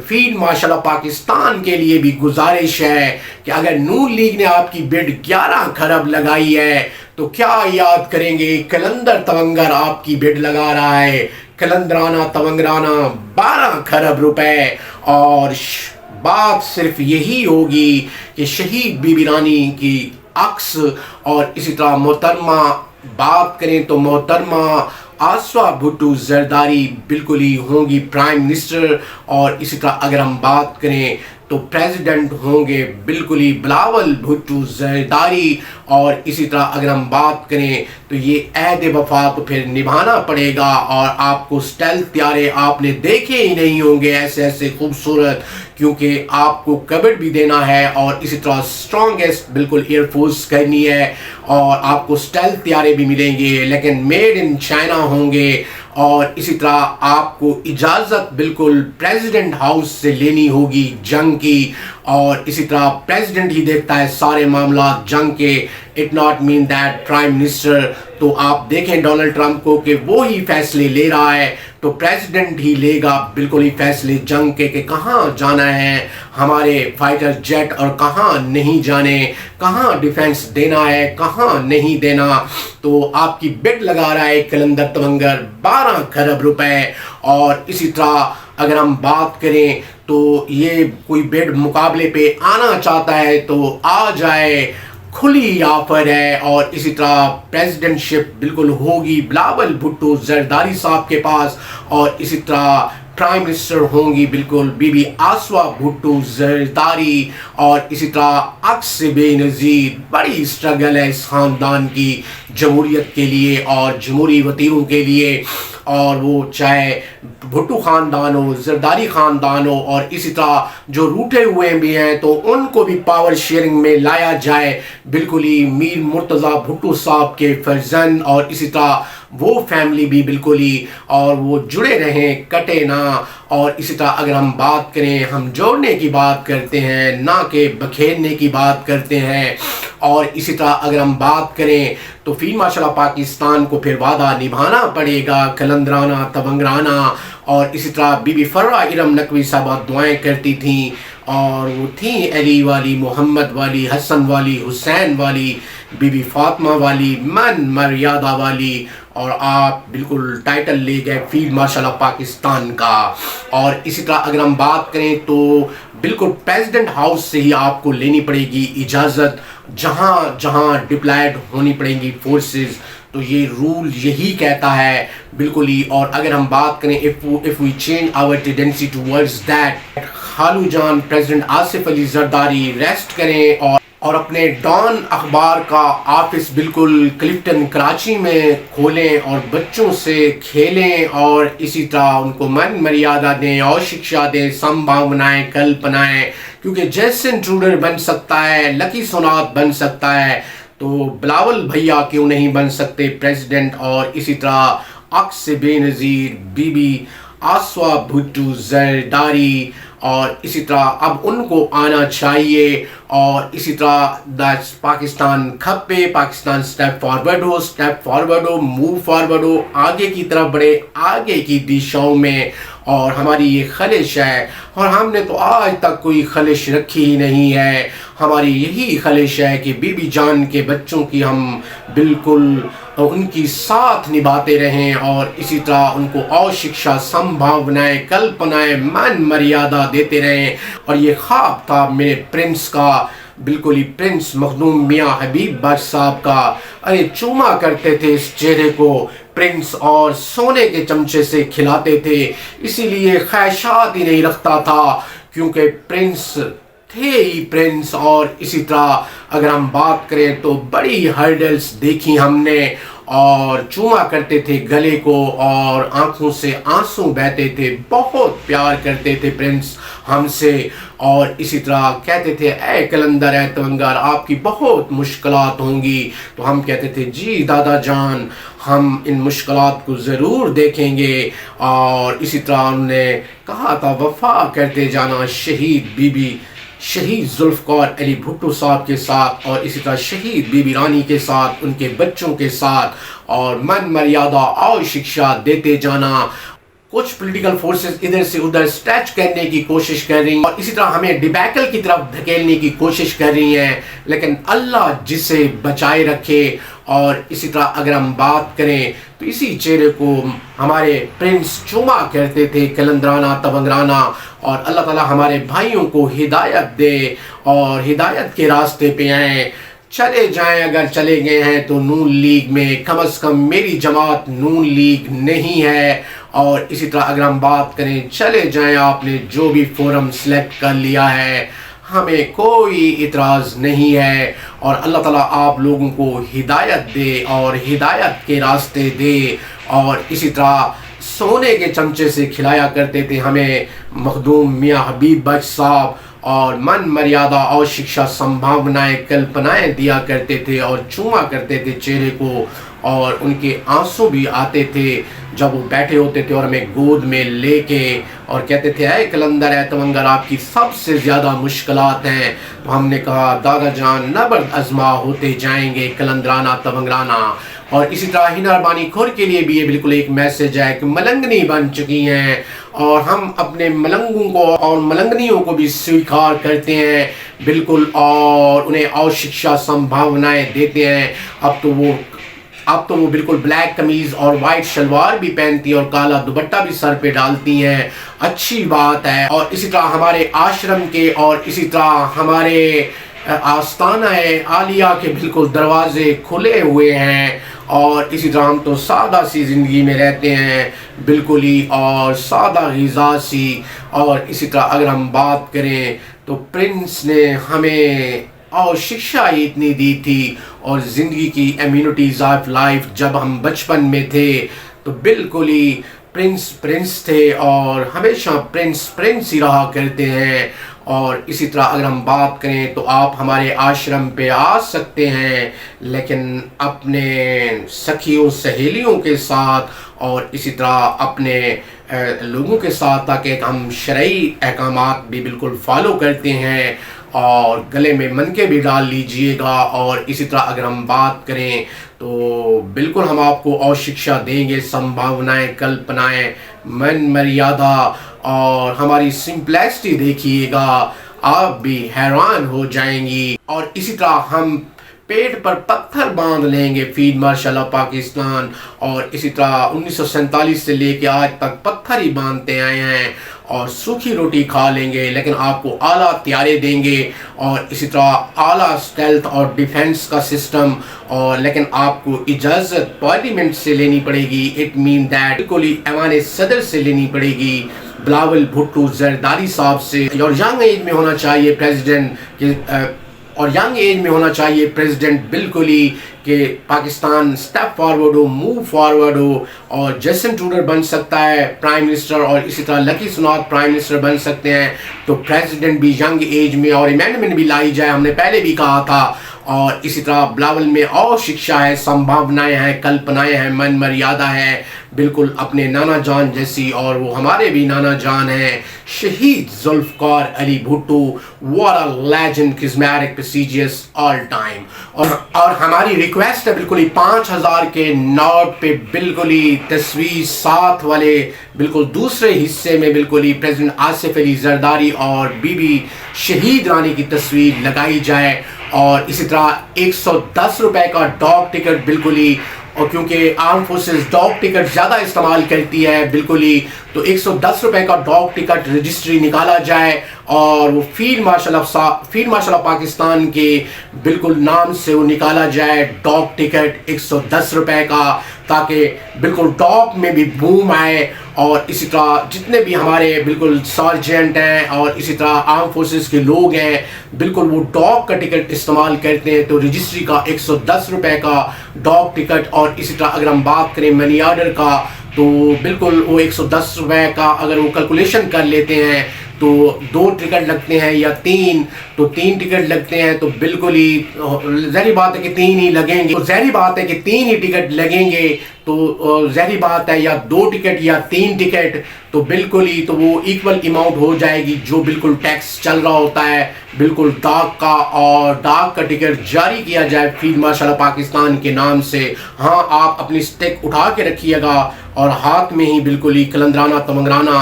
Field ماشاءاللہ پاکستان کے لیے بھی گزارش ہے کہ اگر نون لیگ نے آپ کی بڈ 11 کھرب لگائی ہے تو کیا یاد کریں گے کلندر تونگر آپ کی بڈ لگا رہا ہے کلندرانہ تونگرانہ 12 کھرب روپے اور بات صرف یہی ہوگی کہ شہید بی بی رانی کی عکس اور اسی طرح محترمہ بات کریں تو محترمہ آسوا بھٹو زرداری بالکل ہی ہوں گی پرائم منسٹر اور اسی طرح اگر ہم بات کریں تو پریزیڈنٹ ہوں گے بالکل ہی بلاول بھٹو زرداری اور اسی طرح اگر ہم بات کریں تو یہ عہد وفا تو پھر نبھانا پڑے گا اور آپ کو سٹیل طیارے آپ نے دیکھے ہی نہیں ہوں گے ایسے ایسے خوبصورت کیونکہ آپ کو کبڈ بھی دینا ہے اور اسی طرح سٹرونگسٹ بالکل ایئر فورس کرنی ہے اور آپ کو سٹیل طیارے بھی ملیں گے لیکن میڈ ان چائنا ہوں گے اور اسی طرح آپ کو اجازت بالکل پریزیڈنٹ ہاؤس سے لینی ہوگی جنگ کی اور اسی طرح پریزیڈنٹ ہی دیکھتا ہے سارے معاملات جنگ کے it not mean that prime minister تو آپ دیکھیں ڈونلڈ ٹرمپ کو کہ وہ ہی فیصلے لے رہا ہے تو پریزیڈنٹ ہی لے گا بالکل ہی فیصلے جنگ کے کہ کہاں جانا ہے ہمارے فائٹر جیٹ اور کہاں نہیں جانے کہاں ڈیفنس دینا ہے کہاں نہیں دینا تو آپ کی بڈ لگا رہا ہے کلندر تونگر 12 کھرب روپے اور اسی طرح اگر ہم بات کریں تو یہ کوئی بڈ مقابلے پہ آنا چاہتا ہے تو آ جائے کھلی آفر ہے اور اسی طرح پریزیڈنٹ شپ بالکل ہوگی بلاول بھٹو زرداری صاحب کے پاس اور اسی طرح پرائم منسٹر ہوں گی بالکل بی بی آسوا بھٹو زرداری اور اسی طرح عکس سے بے نظیر بڑی سٹرگل ہے اس خاندان کی جمہوریت کے لیے اور جمہوری وطیروں کے لیے اور وہ چاہے بھٹو خاندان ہو زرداری خاندان ہو اور اسی طرح جو روٹے ہوئے بھی ہیں تو ان کو بھی پاور شیئرنگ میں لایا جائے بالکل ہی میر مرتضی بھٹو صاحب کے فرزند اور اسی طرح وہ فیملی بھی بالکل ہی اور وہ جڑے رہیں کٹے نہ اور اسی طرح اگر ہم بات کریں ہم جوڑنے کی بات کرتے ہیں نہ کہ بکھیرنے کی بات کرتے ہیں اور اسی طرح اگر ہم بات کریں تو فیلڈ ماشاءاللہ پاکستان کو پھر وعدہ نبھانا پڑے گا کلندرانہ تونگرانہ اور اسی طرح بی بی فرا ارم نقوی صاحبہ دعائیں کرتی تھیں اور وہ تھیں علی والی محمد والی حسن والی حسین والی بی بی فاطمہ والی من مریادہ والی اور آپ بالکل ٹائٹل لے گئے فیلڈ ماشاءاللہ پاکستان کا اور اسی طرح اگر ہم بات کریں تو بالکل پریزیڈنٹ ہاؤس سے ہی آپ کو لینی پڑے گی اجازت جہاں جہاں ڈپلائڈ ہونی پڑیں گی فورسز تو یہ رول یہی کہتا ہے بالکل ہی اور اگر ہم بات کریں if we change our tendency towards that خالو جان پریزیڈنٹ آصف علی زرداری ریسٹ کریں اور اپنے ڈان اخبار کا آفس بالکل کلفٹن کراچی میں کھولیں اور بچوں سے کھیلیں اور اسی طرح ان کو من مریادہ دیں اور شکشا دیں سمبھاونائیں کلپنائیں کیونکہ جیسن ٹروڈر بن سکتا ہے لکی سونات بن سکتا ہے تو بلاول بھیا کیوں نہیں بن سکتے پریزیڈنٹ اور اسی طرح عکس سے بے نظیر بی بی آسوا بھٹو زرداری اور اسی طرح اب ان کو آنا چاہیے اور اسی طرح پاکستان کھپے پاکستان سٹیپ فارورڈ ہو موو فارورڈ ہو آگے کی طرف بڑھے آگے کی دشاؤں میں اور ہماری یہ خلش ہے اور ہم نے تو آج تک کوئی خلش رکھی ہی نہیں ہے ہماری یہی خلش ہے کہ بی بی جان کے بچوں کی ہم بالکل ان کی ساتھ نبھاتے رہیں اور اسی طرح ان کو اور شکشا سمبھاونائیں کلپنائیں من مریادہ دیتے رہیں اور یہ خواب تھا میرے پرنس کا بالکل ہی پرنس مخدوم میاں حبیب بٹ صاحب کا ارے چوما کرتے تھے اس چہرے کو پرنس اور سونے کے چمچے سے کھلاتے تھے اسی لیے خواہشات ہی نہیں رکھتا تھا کیونکہ پرنس تھے ہی پرنس اور اسی طرح اگر ہم بات کریں تو بڑی ہرڈلز دیکھی ہم نے اور چوما کرتے تھے گلے کو اور آنکھوں سے آنسو بہتے تھے بہت پیار کرتے تھے پرنس ہم سے اور اسی طرح کہتے تھے اے کلندر اے تونگر آپ کی بہت مشکلات ہوں گی تو ہم کہتے تھے جی دادا جان ہم ان مشکلات کو ضرور دیکھیں گے اور اسی طرح انہوں نے کہا تھا وفا کرتے جانا شہید ذوالفقار علی بھٹو صاحب کے ساتھ اور اسی طرح شہید بی بی رانی کے ساتھ ان کے بچوں کے ساتھ اور من مریادہ اور شکشا دیتے جانا کچھ پولیٹیکل فورسز ادھر سے ادھر سٹیچ کرنے کی کوشش کر رہی ہیں اور اسی طرح ہمیں ڈیبیکل کی طرف دھکیلنے کی کوشش کر رہی ہیں، لیکن اللہ جسے بچائے رکھے۔ اور اسی طرح اگر ہم بات کریں تو اسی چہرے کو ہمارے پرنس چوما کرتے تھے کلندرانہ تونگرانہ، اور اللہ تعالیٰ ہمارے بھائیوں کو ہدایت دے اور ہدایت کے راستے پہ آئیں۔ چلے جائیں، اگر چلے گئے ہیں تو نون لیگ میں، کم از کم میری جماعت نون لیگ نہیں ہے۔ اور اسی طرح اگر ہم بات کریں چلے جائیں، آپ نے جو بھی فورم سلیکٹ کر لیا ہے ہمیں کوئی اعتراض نہیں ہے، اور اللہ تعالیٰ آپ لوگوں کو ہدایت دے اور ہدایت کے راستے دے۔ اور اسی طرح سونے کے چمچے سے کھلایا کرتے تھے ہمیں مخدوم میاں حبیب بخش صاحب، اور من مریادہ اور شکشا سمبھاونائیں کلپنائیں دیا کرتے تھے اور چوما کرتے تھے چہرے کو، اور ان کے آنسو بھی آتے تھے جب وہ بیٹھے ہوتے تھے اور ہمیں گود میں لے کے اور کہتے تھے اے کلندر اے تونگر آپ کی سب سے زیادہ مشکلات ہیں۔ تو ہم نے کہا دادا جان نبرد ازما ہوتے جائیں گے کلندرانہ تونگرانہ۔ اور اسی طرح ہنر بانی کھور کے لیے بھی یہ بالکل ایک میسج ہے کہ ملنگنی بن چکی ہیں، اور ہم اپنے ملنگوں کو اور ملنگنیوں کو بھی سویکار کرتے ہیں بالکل، اور انہیں اور شکشا سمبھاونائیں دیتے ہیں۔ اب تو وہ بالکل بلیک قمیض اور وائٹ شلوار بھی پہنتی ہیں اور کالا دوپٹہ بھی سر پہ ڈالتی ہیں، اچھی بات ہے۔ اور اسی طرح ہمارے آشرم کے اور اسی طرح ہمارے آستانہ عالیہ کے بالکل دروازے کھلے ہوئے ہیں، اور اسی طرح ہم تو سادہ سی زندگی میں رہتے ہیں بالکل ہی، اور سادہ غذا سی۔ اور اسی طرح اگر ہم بات کریں تو پرنس نے ہمیں اور شکشا ہی اتنی دی تھی، اور زندگی کی امیونٹیز آف لائف جب ہم بچپن میں تھے تو بالکل ہی پرنس تھے، اور ہمیشہ پرنس ہی رہا کرتے ہیں۔ اور اسی طرح اگر ہم بات کریں تو آپ ہمارے آشرم پہ آ سکتے ہیں، لیکن اپنے سکھیوں سہیلیوں کے ساتھ اور اسی طرح اپنے لوگوں کے ساتھ، تاکہ ہم شرعی احکامات بھی بالکل فالو کرتے ہیں، اور گلے میں منکے بھی ڈال لیجئے گا۔ اور اسی طرح اگر ہم بات کریں تو بالکل ہم آپ کو اور شکشا دیں گے، سمبھاونائیں کلپنائیں من مریادہ، اور ہماری سمپلیسٹی دیکھیے گا، آپ بھی حیران ہو جائیں گی۔ اور اسی طرح ہم پیٹ پر پتھر باندھ لیں گے فیلڈ مارشل آف پاکستان، اور اسی طرح 1947 سے لے کے آج تک پتھر ہی باندھتے آئے ہیں، اور سوکھی روٹی کھا لیں گے، لیکن آپ کو اعلیٰ ہتھیاریں دیں گے، اور اسی طرح اعلیٰ اسٹیلتھ اور ڈیفنس کا سسٹم، اور لیکن آپ کو اجازت پارلیمنٹ سے لینی پڑے گی۔ اٹ مین دیٹ بالکل ہی ایوان صدر سے لینی پڑے گی، بلاول بھٹو زرداری صاحب سے، اور ینگ ایج میں ہونا چاہیے پریزیڈنٹ بالکل ہی کہ پاکستان سٹیپ فارورڈ ہو، موو فارورڈ ہو، اور جیسن ٹروڈر بن سکتا ہے پرائم منسٹر، اور اسی طرح لکی سنات پرائم منسٹر بن سکتے ہیں، تو پریزیڈنٹ بھی ینگ ایج میں، اور ایمینڈمنٹ بھی لائی جائے، ہم نے پہلے بھی کہا تھا۔ اور اسی طرح بلاول میں اور شکشا ہے، سمبھاونائیں ہیں، کلپنائیں ہیں، من مریادہ ہے، بالکل اپنے نانا جان جیسی، اور وہ ہمارے بھی نانا جان ہیں، شہید Zulfiqar Ali Bhutto, what a legend, charismatic, prestigious, all time۔ اور ہماری ریکویسٹ ہے بالکل ہی 5000 کے نوٹ پہ بالکل ہی تصویر ساتھ والے بالکل دوسرے حصے میں بالکل ہی پریزیڈنٹ آصف علی زرداری اور بی بی شہید رانی کی تصویر لگائی جائے، اور اسی طرح 110 روپے کا ڈاک ٹکٹ بالکل ہی، اور کیونکہ آرم فورسز ڈاک ٹکٹ زیادہ استعمال کرتی ہے بالکل ہی، تو 110 روپے کا ڈاک ٹکٹ رجسٹری نکالا جائے، اور وہ فیلڈ مارشل آف پاکستان کے بالکل نام سے وہ نکالا جائے ڈاک ٹکٹ 110 روپے کا، تاکہ بالکل ڈاک میں بھی بوم آئے۔ اور اسی طرح جتنے بھی ہمارے بالکل سارجنٹ ہیں اور اسی طرح آرم فورسز کے لوگ ہیں بالکل وہ ڈاک کا ٹکٹ استعمال کرتے ہیں، تو رجسٹری کا 110 روپے کا ڈاک ٹکٹ۔ اور اسی طرح اگر ہم بات کریں منی آرڈر کا، تو بالکل وہ 110 روپے کا اگر وہ کیلکولیشن کر لیتے ہیں تو 2 ٹکٹ لگتے ہیں یا 3، تو 3 ٹکٹ لگتے ہیں، تو بالکل ہی ظاہری بات ہے کہ 3 ہی لگیں گے، تو ظاہری بات ہے کہ 3 ہی ٹکٹ لگیں گے، تو ظاہری بات ہے یا 2 ٹکٹ یا 3 ٹکٹ، تو بالکل ہی تو وہ ایکول اماؤنٹ ہو جائے گی جو بالکل ٹیکس چل رہا ہوتا ہے بالکل ڈاک کا، اور ڈاک کا ٹکٹ جاری کیا جائے فیلڈ مارشل آف پاکستان کے نام سے۔ ہاں آپ اپنی سٹک اٹھا کے رکھیے گا، اور ہاتھ میں ہی بالکل ہی کلندرانہ تمنگرانہ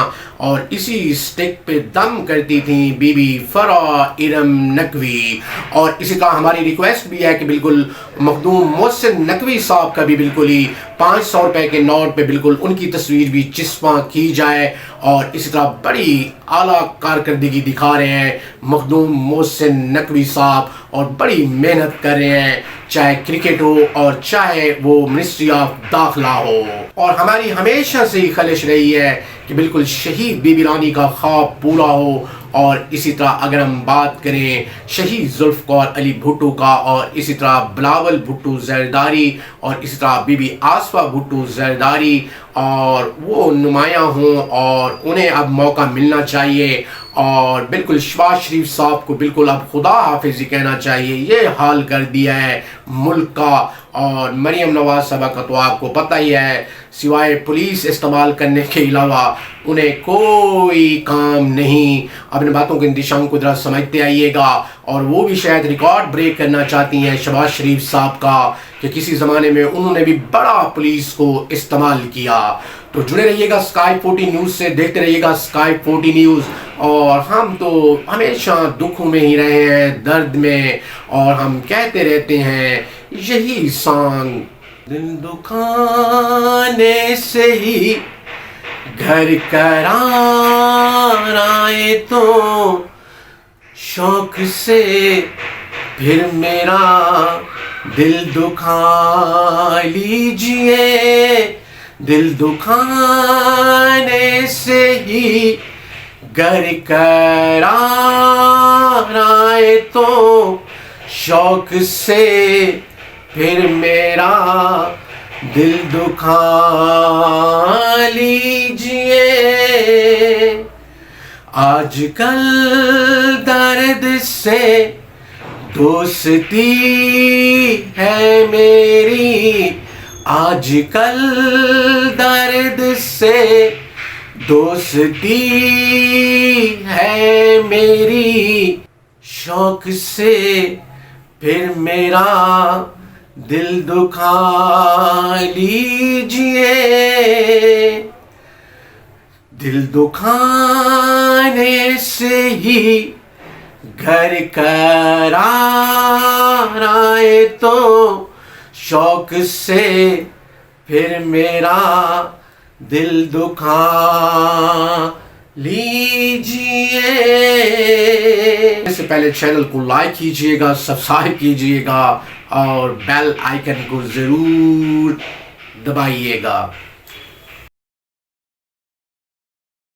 اور اسی سٹک پہ دم کرتی تھیں بی بی فرح ارم نقوی. اور اسی طرح ہماری ریکویسٹ بھی ہے کہ بالکل مخدوم محسن نقوی صاحب کا بھی بالکل ہی 500 روپے کے نوٹ پہ بالکل ان کی تصویر بھی چسپاں کی جائے. اور اسی طرح بڑی اعلیٰ کارکردگی دکھا رہے ہیں مخدوم محسن نقوی صاحب اور بڑی محنت کر رہے ہیں، چاہے کرکٹ ہو اور چاہے وہ منسٹری آف داخلہ ہو. اور ہماری ہمیشہ سے ہی خواہش رہی ہے کہ بالکل شہید بی بی رانی کا خواب پورا ہو. اور اسی طرح اگر ہم بات کریں شہید ذوالفقار علی بھٹو کا اور اسی طرح بلاول بھٹو زرداری اور اسی طرح بی بی آصفہ بھٹو زرداری، اور وہ نمایاں ہوں اور انہیں اب موقع ملنا چاہیے. اور بالکل شہباز شریف صاحب کو بالکل اب خدا حافظ ہی کہنا چاہیے، یہ حال کر دیا ہے ملک کا. اور مریم نواز صاحبہ کا تو آپ کو پتہ ہی ہے، سوائے پولیس استعمال کرنے کے علاوہ انہیں کوئی کام نہیں. اپنے باتوں کے انتشام کو ذرا سمجھتے آئیے گا. اور وہ بھی شاید ریکارڈ بریک کرنا چاہتی ہیں شہباز شریف صاحب کا کہ کسی زمانے میں انہوں نے بھی بڑا پولیس کو استعمال کیا. تو جڑے رہیے گا اسکائی 40 نیوز سے، دیکھتے رہیے گا اسکائی 40 نیوز. اور ہم تو ہمیشہ دکھوں میں ہی رہے ہیں، درد میں، اور ہم کہتے رہتے ہیں یہی سانگ، دل دکھانے سے ہی گھر قرار آئے تو شوق سے پھر میرا دل دکھا لیجئے. دل دکھانے سے ہی گر قرار آئے تو شوق سے پھر میرا دل دکھا لیجئے. آج کل درد سے دوستی ہے میری، آج کل درد سے دوستی ہے میری، شوق سے پھر میرا دل دکھا لیجئے. دل دکھانے سے ہی گھر قرار آئے تو شوق سے پھر میرا دل دکھا لیجئے. اس سے پہلے چینل کو لائک کیجئے گا، سبسکرائب کیجئے گا اور بیل آئیکن کو ضرور دبائیے گا.